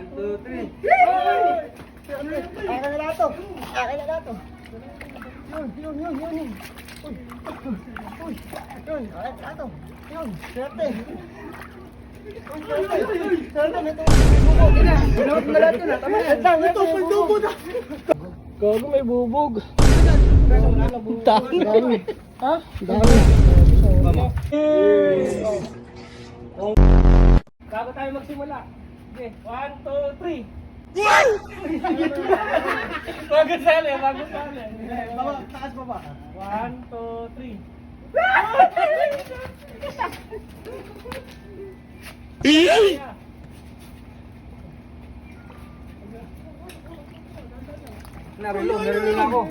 1, 2, 3. Akin na lahat to. Akin na lahat to. Yun. Uy. Yun, akin na lahat to. Yun, swerte. Swerte, may bubog. Binawat na lahat yun ha. Tama yan. Ito, pagdubo na. Gago, may bubog. Dami. Ha? Dami. Bago tayo magsimula. Okay, 1, 2, 3. Bago sali. Baba, taas baba. 1, 2, 3. Narulong ako.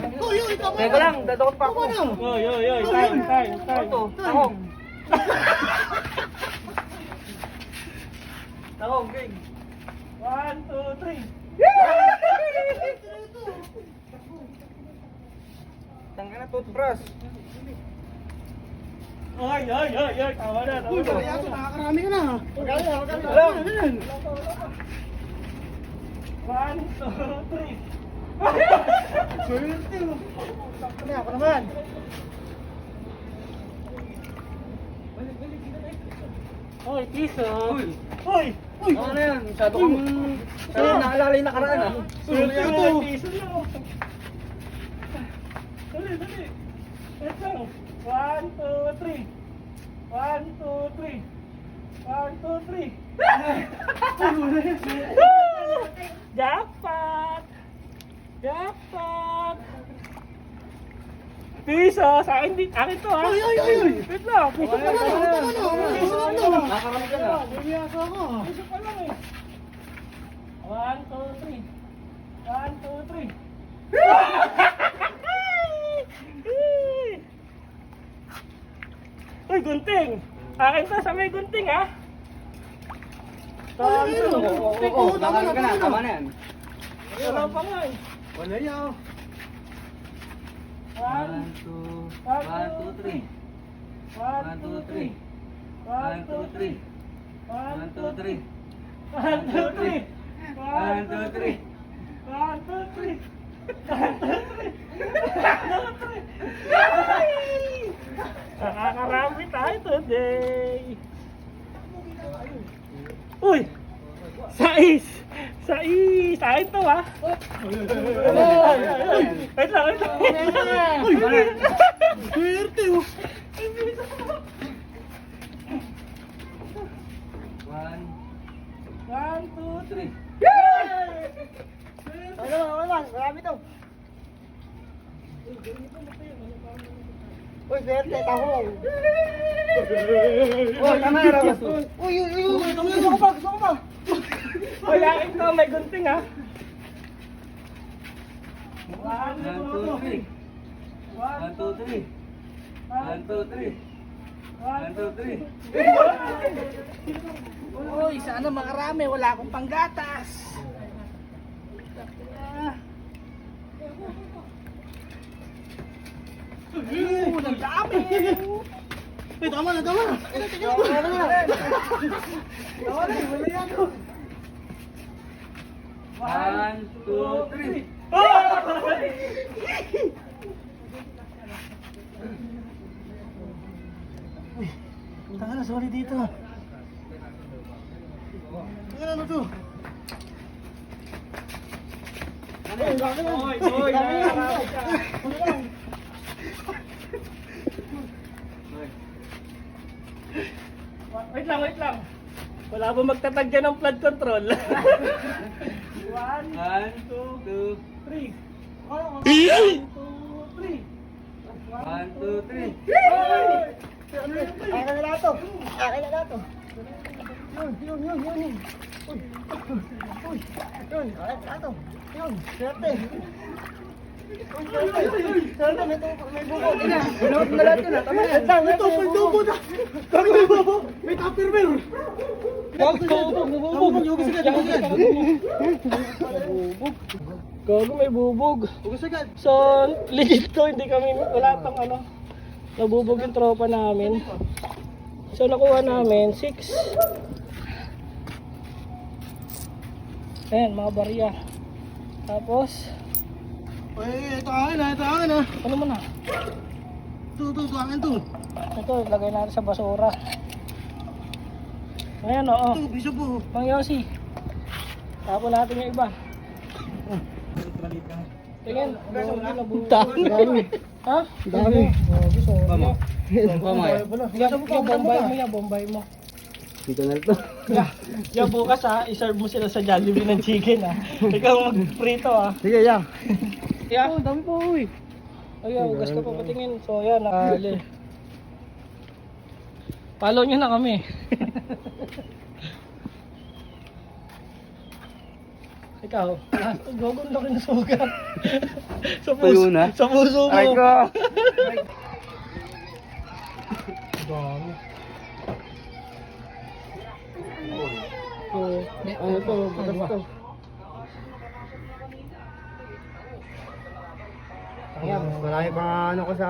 Teka lang, dadakot pa ako. Yoy, time. Ako. Ako, game. 1, 2, 3. Tangka na toothbrush. Ay, tama na. Nakakarami ka na ha. Magkano. 1, 2, 3. Swerte mo. Ako naman. Hoy, piso. Uy! Ano na yan? Masyado kang... naalala yung nakaraan ah. Piso lang. Dali. Ito. 1, 2, 3. 1, 2, 3. 1, 2, 3. Jackpot! Piso! Sa akin din. Akin to ha. Ay. Wait lang. Piso pa lang. Nakarami ka na. Bumiyasa ako. Piso pa lang eh. 1, 2, 3. 1, 2, 3. Uy, gunting! Akin to sa may gunting ha. Oo, nakarami ka na. Tama na yan. Wala pa nga eh. Wala yaw. 1, 2, 3. 1, 2, 3. 1, 2, 3. 1, 2, 3. 1, 2, 3. 1, 2, 3. 1, 2, 3. Nakakarami tayo today. Uy! Sais! Akin to ha. Wait lang. Swerte mo. 1, 2, 3. Ano, marami to. Uy, swerte, tahong. Uy, tama na raw. Uy, gusto ko pa. Uy, akin to. May gunting ha. 1, 2, 3. 1, 2, 3. 1, 2, 3. 1, 2, 3. Uy, sana makarami. Wala akong panggatas. Nagdami. Uy, tama na. Tama na, wala yan. 1, 2, 3. Tanga na, sorry dito. Ano to? Uy, nakakarami ka. Wait lang. Wala ba magtatag dyan ng flood control? 1, 2, 3. 1, 2, 3. 1, 2, 3. Akin na lahat to. Yun. Uy. Yun, akin na lahat to. Yun, swerte. Swerte, may bubog. Binawat na lahat yun ah. Tama yan. Ito, pagdubo na. Kami may bubog. May tupperware. Bubog. Gago, may bubog. Hugas agad. So, legit to, hindi kami, wala pang ano, nabubog yung tropa namin. So, nakuha namin 6. Ayan, mga barya. Tapos, Ito akin ah. ano mo na? Ito akin to. Ito, lagay natin sa basura. Ayan, oo. Ito, bisa po. Mang Yossi. Tapon natin yung iba. Tingin, Dami. ha? Dami. Gusto mo? Mama. Mamaya. Bombay mo yan, bombay mo. Dito na ito. Yan bukas ha, iserve mo sila sa Jollibee ng chicken ha. Ikaw mag-prito ha. Sige, ya. Yeah. Oh, dami pa uy. Ayaw, hugas ka pa patingin. So yan, nakali. Follow nyo na kami. Ikaw, gagawin na ng sugat. Sa Tuyo na? Sa puso mo. Ay ko. Dami. Ano to? Bukas to. Ayan, marami pang ano ko sa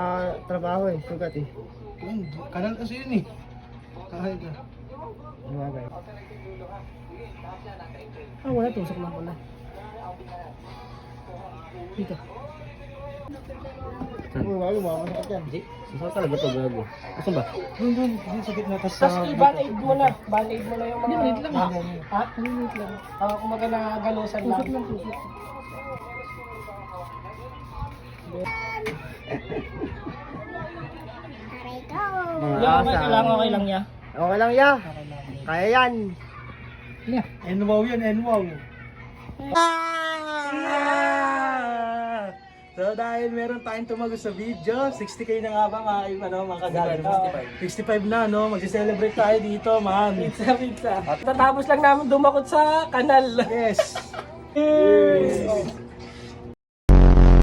trabaho eh. Sugat eh. Kanan kasi yun eh. Kahit na. Bagay. Ah, wala, tusok lang pala. Dito. Wala, lumakas yan. Saan talaga ito gago? Saan ba? Doon sa gitna. Tapos i-band-aid mo na. Band-aid mo na yung mga... Hindi, lang. Ha? Hindi lang. Kumaga na galusan lang. Tusok lang, tusok. Yung okay lang niya. Okay lang ya. Kaya yan. Enwaw yan, enwaw. So dahil meron tayong tumagos sa video, 60k na nga ba mga kagagano? 65 na no, magse-celebrate tayo dito man. Pizza. Tatapos lang namin dumakot sa kanal. Yes! Yay!